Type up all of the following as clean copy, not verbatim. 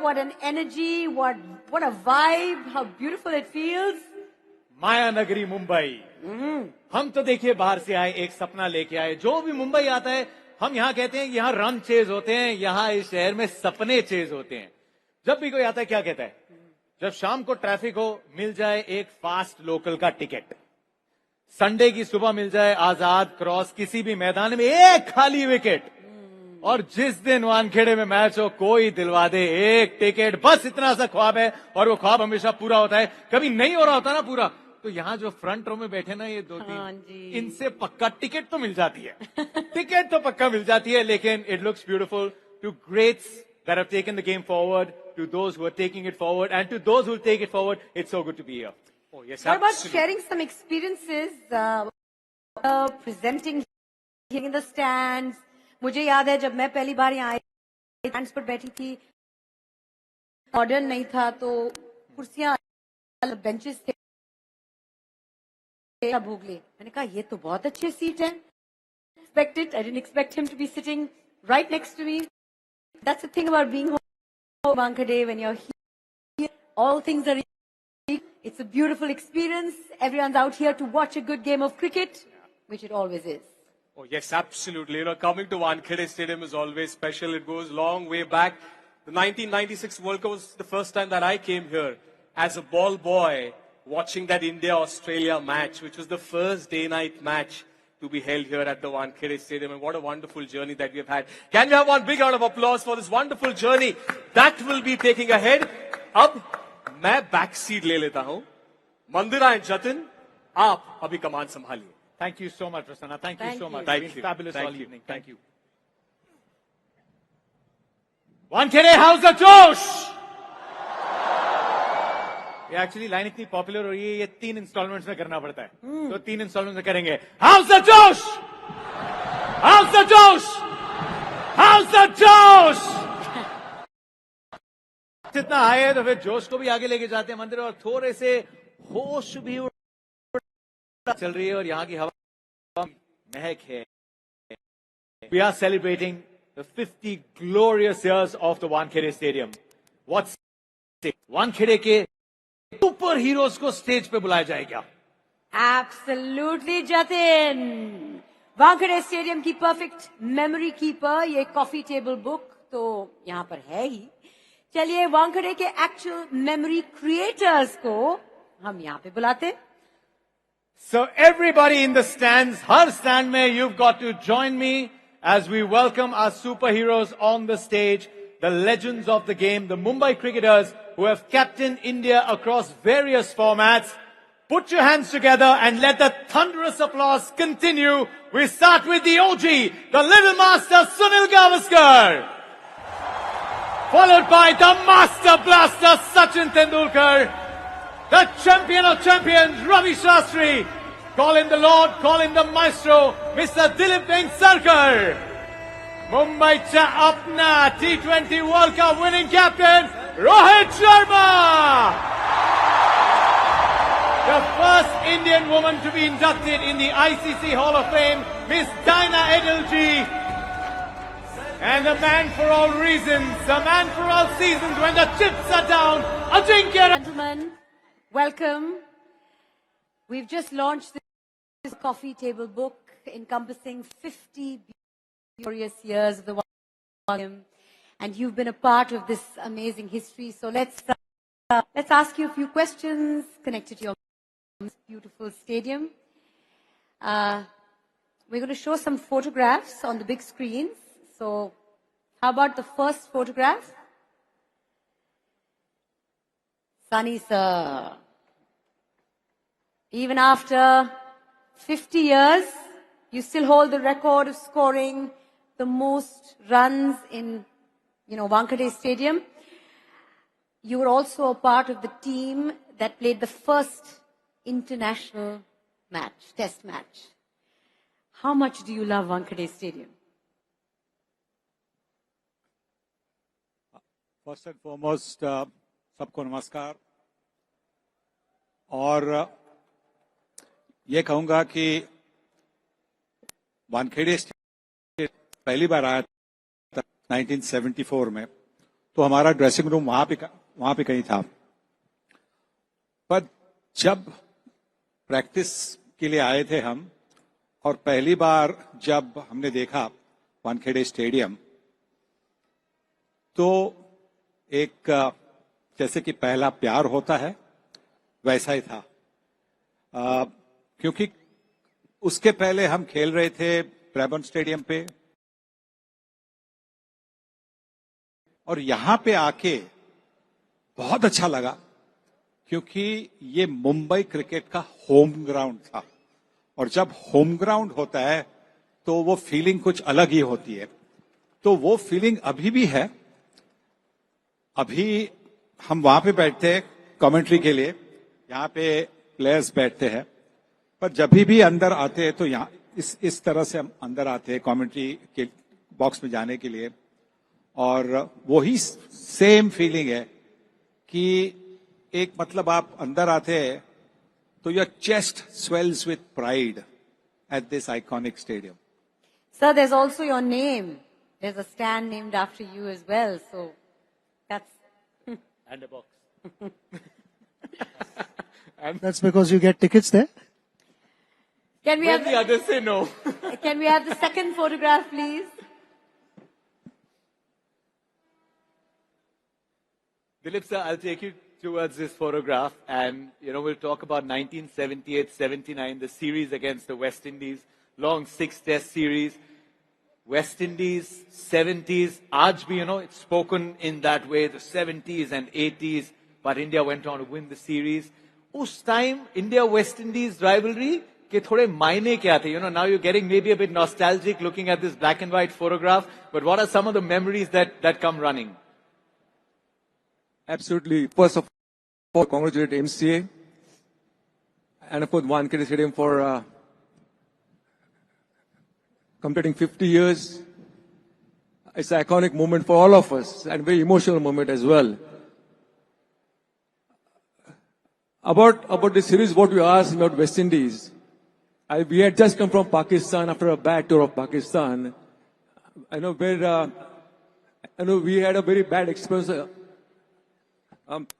what an energy, what a vibe, how beautiful it feels. माया नगरी मुंबई। हम तो देखिए बाहर से आए, एक सपना लेके आए। जो भी मुंबई आता है, हम यहाँ कहते हैं यहाँ रन चेज होते हैं, यहाँ इस शहर में सपने चेज होते हैं। जब भी कोई आता है क्या कहता है? जब शाम को ट्रैफिक हो, मिल जाए एक फास्ट लोकल का टिकट, संडे की सुबह मिल जाए आजाद क्रॉस किसी भी मैदान में एक खाली विकेट, और जिस दिन वानखेड़े में मैच हो कोई दिलवा दे एक टिकट, बस इतना सा ख्वाब है और वो ख्वाब हमेशा पूरा होता है। कभी नहीं हो रहा होता ना पूरा, तो यहाँ जो फ्रंट रो में बैठे ना ये दो तीन, इनसे पक्का टिकट तो मिल जाती है। टिकट तो पक्का मिल जाती है, लेकिन it looks beautiful to greats that have taken the game forward, to those who are taking it forward, and to those who will take it forward. It's so good to be here. Oh yes, what about sharing some experiences, presenting here in the stands? मुझे याद है जब मैं पहली बार यहाँ आई, stands पर बैठी थी, मॉडर्न नहीं था तो कुर्सियां, बेंचेस थे, भोगले। मैंने कहा ये तो बहुत अच्छे सीट है। I didn't expect him to be sitting right next to me. That's the thing about being home Wankhede, when you're here, all things are equal. It's a beautiful experience. Everyone's out here to watch a good game of cricket, which it always is. Oh yes, absolutely. You know, coming to Wankhede Stadium is always special. It goes long way back. The 1996 World Cup was the first time that I came here as a ball boy watching that India-Australia match, which was the first day-night match to be held here at the Wankhede Stadium. And what a wonderful journey that we have had. Can we have one big round of applause for this wonderful journey that will be taking ahead? अब मैं back seat ले लेता हूं। मंदिरा and Jatin, आप अभी कमान संभालिए। Thank you so much, Prasanna. Thank you so much. Thank It's been you. fabulous Thank all you. evening. Thank you. Wankhede, how's the Josh? ये actually line इतनी popular हो रही है, ये 3 इंस्टॉलमेंट्स में करना पड़ता है, तो 3 इंस्टॉलमेंट्स में करेंगे। How's the Josh? How's the Josh? How's the Josh? जितना हाई है तो फिर जोश को भी आगे लेके जाते हैं मंदिर, और थोड़े से होश भी चल रही है और यहाँ की हवा महक है। We are celebrating the 50 glorious years of the Wankhede Stadium. What's Wankhede के सुपर हीरोज को स्टेज पे बुलाया जाएगा। Absolutely, Jatin. वानखेड़े स्टेडियम की परफेक्ट मेमोरी कीपर, ये कॉफी टेबल बुक तो यहाँ पर है ही। चलिए वानखेड़े के एक्चुअल मेमोरी क्रिएटर्स को हम यहाँ पे बुलाते। So everybody in the stands, her stand में you've got to join me as we welcome our superheroes on the stage, the legends of the game, the Mumbai cricketers who have captained India across various formats. Put your hands together and let the thunderous applause continue. We start with the OG, the little master Sunil Gavaskar, followed by the master blaster Sachin Tendulkar, the champion of champions Ravi Shastri, call him the Lord, call him the maestro, Mr. Dilip Vengsarkar, Mumbai cha apna T20 World Cup winning captain Rohit Sharma, the first Indian woman to be inducted in the ICC Hall of Fame, Miss Dina Edilji, and the man for all reasons, the man for all seasons when the chips are down, Ajinkya. Gentlemen, welcome. We've just launched this coffee table book encompassing 50 glorious years of the game, and you've been a part of this amazing history. So let's ask you a few questions connected to your beautiful stadium. We're going to show some photographs on the big screens. So how about the first photograph? Sunny sir. Even after 50 years, you still hold the record of scoring the most runs in, Wankhede Stadium. You were also a part of the team that played the first international match, test match. How much do you love Wankhede Stadium? First and foremost, सबको नमस्कार। और ये कहूंगा कि Wankhede stadium पहली बार आया था 1974 में, तो हमारा ड्रेसिंग रूम वहां पे कहीं था। पर जब प्रैक्टिस के लिए आए थे हम, और पहली बार जब हमने देखा वानखेड़े स्टेडियम, तो एक जैसे कि पहला प्यार होता है वैसा ही था। क्योंकि उसके पहले हम खेल रहे थे ब्रैबर्न स्टेडियम पे, और यहां पे आके बहुत अच्छा लगा, क्योंकि ये मुंबई क्रिकेट का होम ग्राउंड था। और जब होम ग्राउंड होता है तो वो फीलिंग कुछ अलग ही होती है। तो वो फीलिंग अभी भी है। अभी हम वहां पे बैठते हैं कमेंट्री के लिए, यहाँ पे प्लेयर्स बैठते हैं, पर जब भी अंदर आते हैं तो यहाँ इस तरह से हम अंदर आते हैं कमेंट्री के बॉक्स में जाने के लिए, और वही सेम फीलिंग है कि एक मतलब आप अंदर आते हैं तो your chest swells with pride at this iconic stadium. Sir, there's also your name. There's a stand named after you as well. So that's And a box. That's because you get tickets there. Can we When have the others say no. can we have the second photograph, please? Dilip sir, I'll take you towards this photograph, and we'll talk about 1978-79, the series against the West Indies, long 6-test series. West Indies, 70s, aaj bhi, it's spoken in that way, the 70s and 80s, but India went on to win the series. Us time, India-West Indies rivalry, ke thode maine kya the? Now you're getting maybe a bit nostalgic looking at this black and white photograph, but what are some of the memories that come running? Absolutely. First of all, congratulate MCA and of course Wankhede Stadium for completing 50 years. It's an iconic moment for all of us and very emotional moment as well. About the series, what you asked about West Indies, we had just come from Pakistan after a bad tour of Pakistan. I know we had a very bad experience.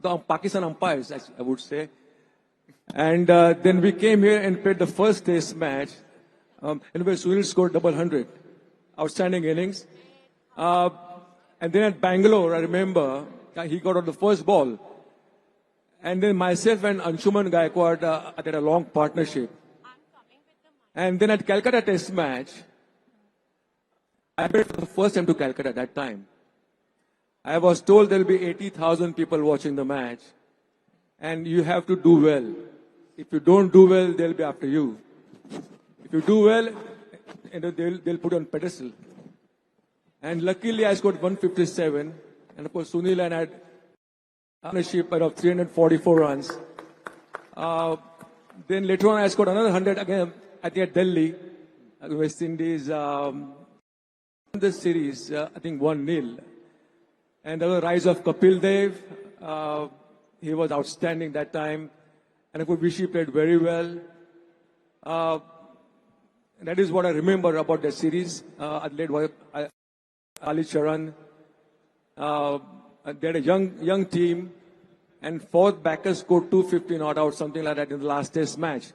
The Pakistan umpires, I would say. And then we came here and played the first test match. And where Sunil scored double 100. Outstanding innings. And then at Bangalore, I remember, he got on the first ball. And then myself and Anshuman Gaikwad had a long partnership. And then at Calcutta test match, I played for the first time to Calcutta at that time. I was told there will be 80,000 people watching the match, and you have to do well. If you don't do well, they'll be after you. If you do well, they'll put you on pedestal. And luckily, I scored 157, and of course, Sunil and I had ownership of 344 runs. Then later on, I scored another 100 again at Delhi, West Indies. The series, I think 1-0. And the rise of Kapil Dev, he was outstanding that time. And of course, Vishy played very well. That is what I remember about that series. Led by Ali Charan. They had a young team. And fourth backer scored 250 not out, something like that in the last test match.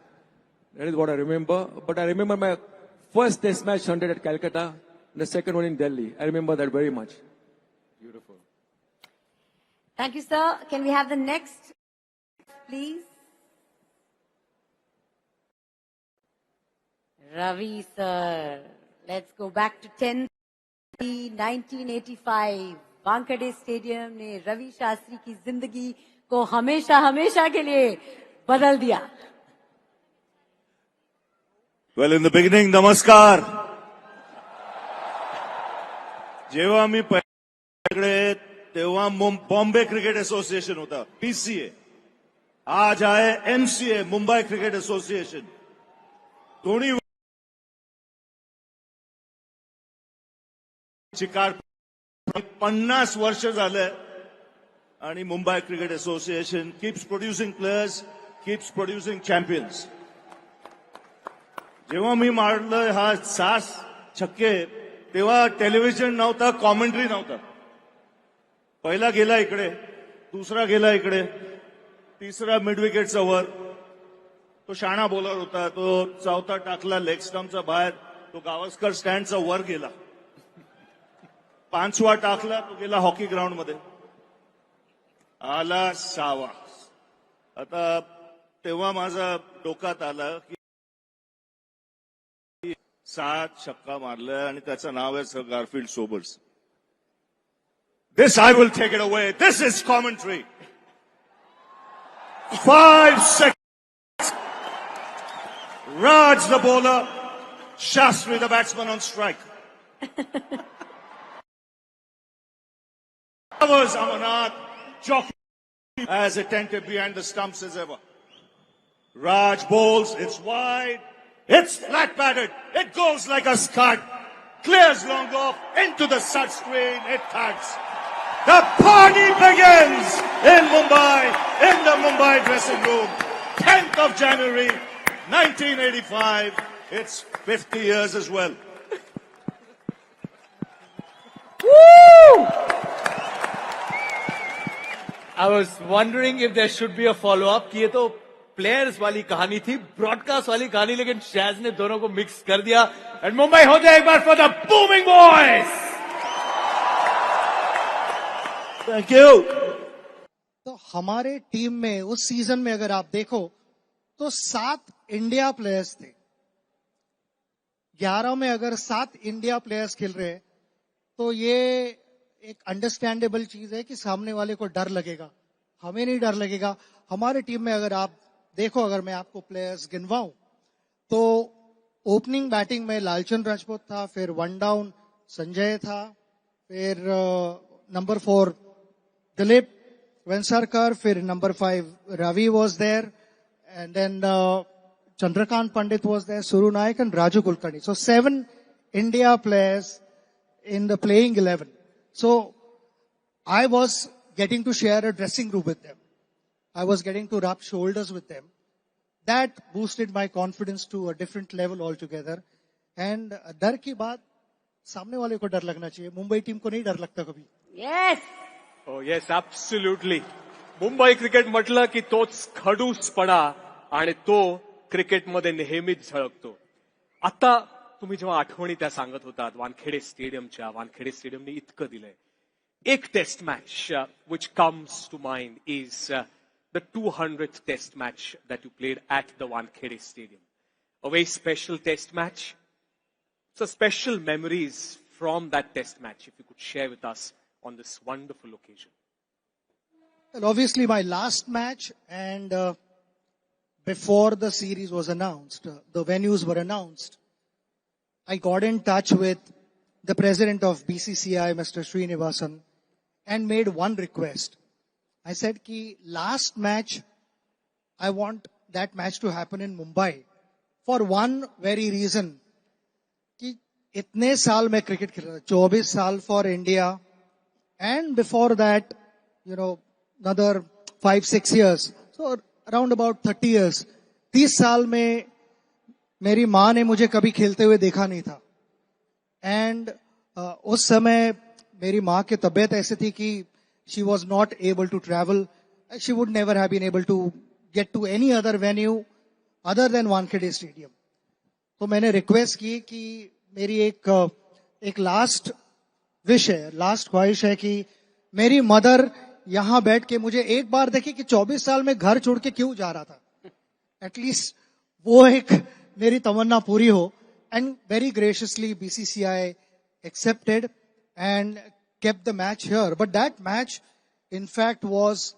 That is what I remember. But I remember my first test match 100 at Calcutta, and the second one in Delhi. I remember that very much. Beautiful. Thank you, sir. Can we have the next, please? Ravi, sir. Let's go back to 1985. Wankhede stadium ने रवि शास्त्री की जिंदगी को हमेशा हमेशा के लिए बदल दिया. Well, in the beginning, namaskar. जेव्हा मी पहिले तेव्हा बॉम्बे क्रिकेट एसोसिएशन होता, PCA. आज आहे MCA, मुंबई क्रिकेट एसोसिएशन. दोन्ही चिकार 50 वर्ष झालं आणि Mumbai cricket association keeps producing players, keeps producing champions. जेव्हा मी मारलं हा 6 छक्के, तेव्हा टेलिव्हिजन नव्हता, कॉमेंट्री नव्हता. पहिला गेला इकडे, दुसरा गेला इकडे, तिसरा मिड विकेटचा वर. तो शाणा बॉलर होता, तो चौथा टाकला लेग स्टम्पचा बाहेर, तो गावस्कर स्टँडचा वर गेला. पाचवा टाकला, तो गेला हॉकी ग्राउंड मध्ये. आला 6वा. आता तेव्हा माझा डोक्यात आलं की 7 छक्का मारलाय आणि त्याचं नाव आहे sir Garfield Sobers. This I will take it away. This is commentary. 5 seconds. Raj the bowler, Shastri the batsman on strike. Covers Amarnath, jockey as attentive behind the stumps as ever. Raj bowls, it's wide, it's flat batted, it goes like a scud, clears long off into the stud screen, it tags. The party begins in Mumbai, in the Mumbai dressing room. 10th of January, 1985. It's 50 years as well. Woo! I was wondering if there should be a follow-up कि ये तो players वाली कहानी थी, broadcast वाली कहानी, लेकिन शैज ने दोनों को मिक्स कर दिया. एंड मुंबई हो जाए एक बार for the booming boys. Thank you. तो हमारे टीम में उस सीजन में अगर आप देखो तो 7 इंडिया प्लेयर्स थे. 11 में अगर 7 इंडिया प्लेयर्स खेल रहे हैं तो ये एक अंडरस्टैंडेबल चीज है कि सामने वाले को डर लगेगा. हमें नहीं डर लगेगा. हमारे टीम में अगर आप देखो, अगर मैं आपको प्लेयर्स गिनवाऊं तो ओपनिंग बैटिंग में लालचंद राजपूत था, फिर 1 डाउन संजय था, फिर नंबर 4 Dilip Vensarkar, फिर number 5 Ravi was there, and then Chandrakant Pandit was there, Suru Naik and Raju Kulkarni. So 7 India players in the playing 11. So I was getting to share a dressing room with them. I was getting to rub shoulders with them. That boosted my confidence to a different level altogether. And डर की बात, सामने वाले को डर लगना चाहिए. Mumbai team को नहीं डर लगता कभी. Yes. Oh, yes, absolutely. Mumbai cricket म्हटलं की तोच खडूसपणा आणि तो क्रिकेटमध्ये नेहमीच झळकतो. आता तुम्ही जेव्हा आठवणी त्या सांगत होतात वानखेडे स्टेडियमच्या, वानखेडे स्टेडियमने इतकं दिलंय. एक test match which comes to mind is the 200th test match that you played at the Wankhede Stadium. A very special test match. So special memories from that test match, if you could share with us on this wonderful occasion. Well, obviously my last match, and before the series was announced, the venues were announced, I got in touch with the president of BCCI, Mr. Srinivasan, and made one request. I said ki last match, I want that match to happen in Mumbai for one very reason. कि इतने साल मैं cricket खेल रहा था, 24 साल for India, and before that, you know, another 5-6 years. So around about 30 years. 30 साल में मेरी माँ ने मुझे कभी खेलते हुए देखा नहीं था. And उस समय मेरी माँ की तबीयत ऐसी थी कि she was not able to travel. She would never have been able to get to any other venue other than Wankhede Stadium. तो मैंने रिक्वेस्ट की कि मेरी एक लास्ट विश है, लास्ट ख्वाहिश है कि मेरी मदर यहां बैठ के मुझे एक बार देखी कि 24 साल में घर छोड़ के क्यों जा रहा था. एटलीस्ट वो एक मेरी तमन्ना पूरी हो. And very graciously BCCI accepted and kept the match here. But that match, in fact, was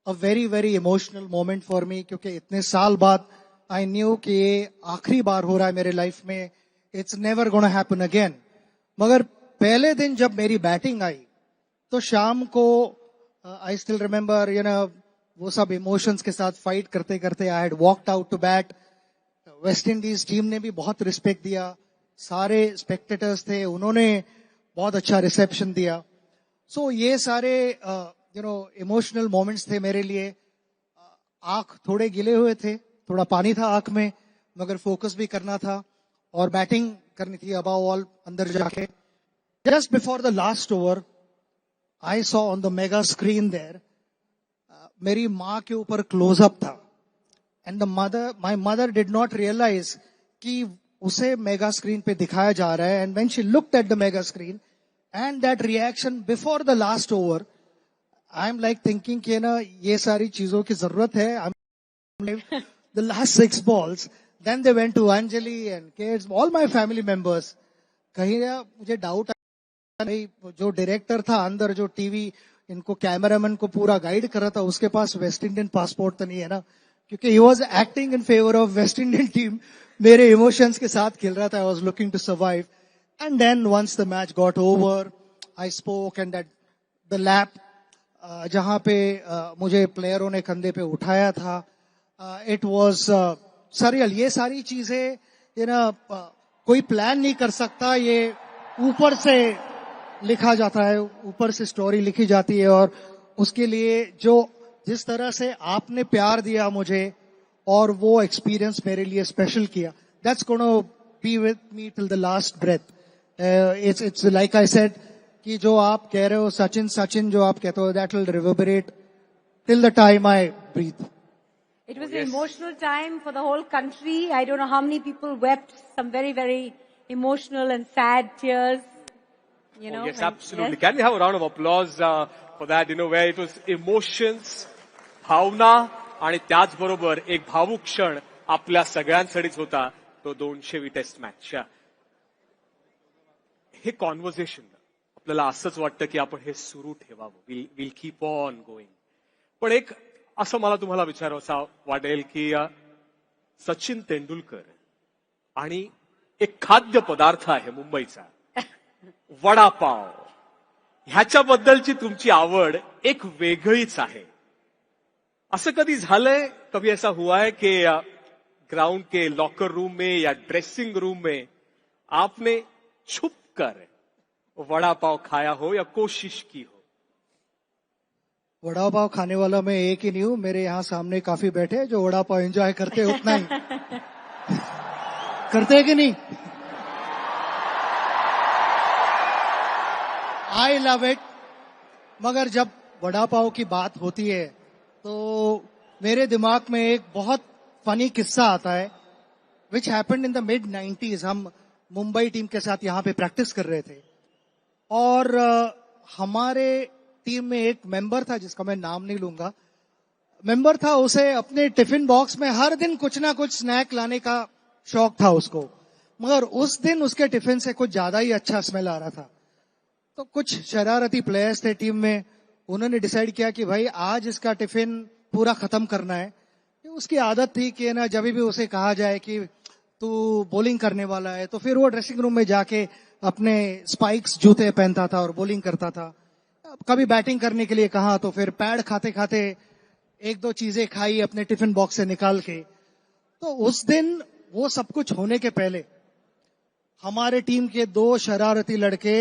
a very, very emotional moment for me क्योंकि इतने साल बाद I knew कि ये आखिरी बार हो रहा है मेरे लाइफ में. It's never gonna happen again. मगर पहले दिन जब मेरी बैटिंग आई तो शाम को I still remember, you know, वो सब इमोशंस के साथ फाइट करते करते I had walked out to bat. West Indies team ने भी बहुत रिस्पेक्ट दिया. सारे स्पेक्टेटर्स थे, उन्होंने बहुत अच्छा रिसेप्शन दिया. सो ये सारे इमोशनल मोमेंट्स थे मेरे लिए. आंख थोड़े गिले हुए थे, थोड़ा पानी था आंख में, मगर फोकस भी करना था और बैटिंग करनी थी अबाव ऑल अंदर जाके. Just before the last over I saw on the mega screen there, मेरी माँ के ऊपर क्लोजअप था. And my mother did not realize कि उसे मेगा स्क्रीन पे दिखाया जा रहा है. And when she looked at the mega screen and that reaction before the last over, I'm like thinking कि ना ये सारी चीजों की जरूरत है. The last 6 balls, then they went to Anjali and kids, all my family members. कहीं ना मुझे डाउट नहीं, जो डायरेक्टर था अंदर, जो टीवी इनको कैमरामैन को पूरा गाइड कर रहा था, उसके पास वेस्ट इंडियन पासपोर्ट तो नहीं है ना, क्योंकि he was acting in favour of West Indian team. मेरे इमोशंस के साथ खेल रहा था. I was looking to survive. And then once the match got over, I spoke and that the lap जहां पे मुझे प्लेयरों ने कंधे पे उठाया था, इट वाज सरियल. ये सारी चीजें ये ना कोई प्लान नहीं कर सकता, ये ऊपर से लिखा जाता है, ऊपर से स्टोरी लिखी जाती है. और उसके लिए जिस तरह से आपने प्यार दिया मुझे और वो एक्सपीरियंस मेरे लिए स्पेशल किया, that's gonna be with me till the last breath. It's like I said कि जो आप कह रहे हो सचिन जो आप कहते हो, that will reverberate till the time I breathe. It was an emotional time for the whole country. I don't know how many people wept, some very, very emotional and sad tears. You know, yes, absolutely. Can we have a round of applause for that, where it was emotions, भावना आणि त्याचबरोबर एक भावुक क्षण आपल्या सगळ्यांसाठीच होता, तो 200वी test match. हे conversation आपल्याला असंच वाटतं की आपण हे सुरू ठेवावं, विल कीप ऑन गोईंग. पण एक असं मला तुम्हाला विचारावं वाटेल की सचिन तेंडुलकर आणि एक खाद्य पदार्थ आहे मुंबईचा, वडापाव, ह्याच्याबद्दलची तुमची आवड एक वेगळीच आहे. असं कधी झालंय, कभी ऐसा हुआ है कि ग्राउंड के लॉकर रूम में या ड्रेसिंग रूम में आपने छुप कर वडापाव खाया हो या कोशिश की हो? वड़ा पाव खाने वाला मैं एक ही नहीं हूं, मेरे यहाँ सामने काफी बैठे हैं जो वड़ा पाव एंजॉय करते हैं, उतना ही करते हैं कि नहीं? I love it. मगर जब वड़ा पाव की बात होती है तो मेरे दिमाग में एक बहुत फनी किस्सा आता है, which happened in the mid 90s. हम मुंबई टीम के साथ यहाँ पे प्रैक्टिस कर रहे थे और हमारे टीम में एक मेंबर था जिसका मैं नाम नहीं लूंगा. मेंबर था, उसे अपने टिफिन बॉक्स में हर दिन कुछ ना कुछ स्नैक लाने का शौक था उसको. मगर उस दिन उसके टिफिन से कुछ ज्यादा ही अच्छा स्मेल आ रहा था. तो कुछ शरारती प्लेयर्स थे टीम में, उन्होंने डिसाइड किया कि भाई आज इसका टिफिन पूरा खत्म करना है. उसकी आदत थी कि ना जब भी उसे कहा जाए कि तू बॉलिंग करने वाला है तो फिर वो ड्रेसिंग रूम में जाके अपने स्पाइक्स जूते पहनता था और बॉलिंग करता था. कभी बैटिंग करने के लिए कहा तो फिर पैड खाते खाते 1-2 चीजें खाई अपने टिफिन बॉक्स से निकाल के. तो उस दिन वो सब कुछ होने के पहले हमारे टीम के 2 शरारती लड़के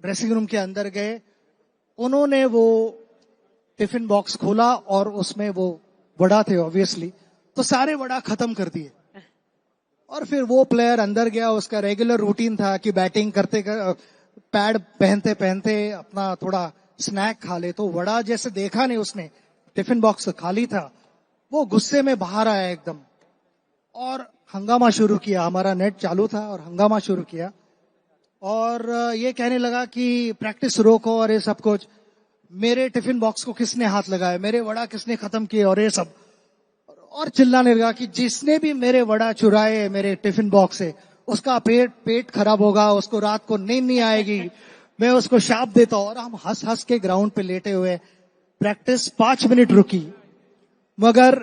ड्रेसिंग रूम के अंदर गए. उन्होंने वो टिफिन बॉक्स खोला और उसमें वो वड़ा थे ऑब्वियसली, तो सारे वड़ा खत्म कर दिए. और फिर वो प्लेयर अंदर गया, उसका रेगुलर रूटीन था कि बैटिंग करते पैड पहनते पहनते अपना थोड़ा स्नैक खा ले. तो वड़ा जैसे देखा नहीं उसने, टिफिन बॉक्स खाली था, वो गुस्से में बाहर आया एकदम और हंगामा शुरू किया. हमारा नेट चालू था और हंगामा शुरू किया और ये कहने लगा कि प्रैक्टिस रोको और ये सब कुछ, मेरे टिफिन बॉक्स को किसने हाथ लगाया, मेरे वड़ा किसने खत्म किए और ये सब, और चिल्लाने लगा कि जिसने भी मेरे वड़ा चुराए मेरे टिफिन बॉक्स से उसका पेट खराब होगा, उसको रात को नींद नहीं आएगी, मैं उसको शाप देता हूं. और हम हंस हंस के ग्राउंड पे लेटे हुए, प्रैक्टिस 5 मिनट रुकी मगर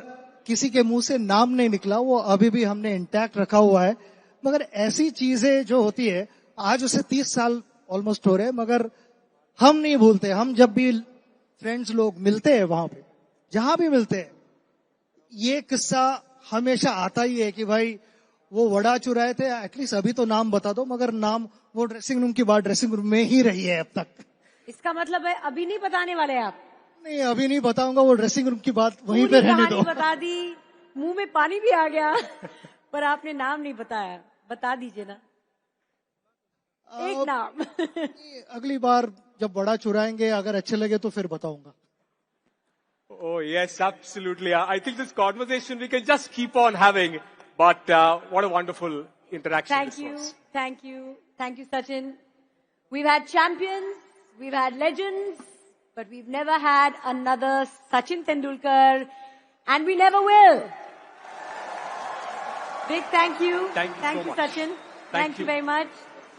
किसी के मुंह से नाम नहीं निकला. वो अभी भी हमने इंटैक्ट रखा हुआ है. मगर ऐसी चीजें जो होती है, आज उसे 30 साल ऑलमोस्ट हो रहे हैं, मगर हम नहीं भूलते. हम जब भी फ्रेंड्स लोग मिलते हैं वहां पे, जहां भी मिलते हैं, ये किस्सा हमेशा आता ही है कि भाई वो वड़ा चुराए थे, एटलीस्ट अभी तो नाम बता दो. मगर नाम वो ड्रेसिंग रूम की बात ड्रेसिंग रूम में ही रही है अब तक. इसका मतलब है अभी नहीं बताने वाले आप? नहीं, अभी नहीं बताऊंगा. वो ड्रेसिंग रूम की बात वहीं पे रहने दो. बता दी, मुंह में पानी भी आ गया पर आपने नाम नहीं बताया. बता दीजिए ना एक नाम. अगली बार जब वड़ा चुराएंगे अगर अच्छे लगे तो फिर बताऊंगा. Oh, yes, absolutely. I think this conversation we can just keep on having. But what a wonderful interaction Thank this you. was. Thank you. Thank you, Sachin. We've had champions, we've had legends, but we've never had another Sachin Tendulkar, and we never will. Big thank you. Thank you so much. Sachin. Thank you you. very much.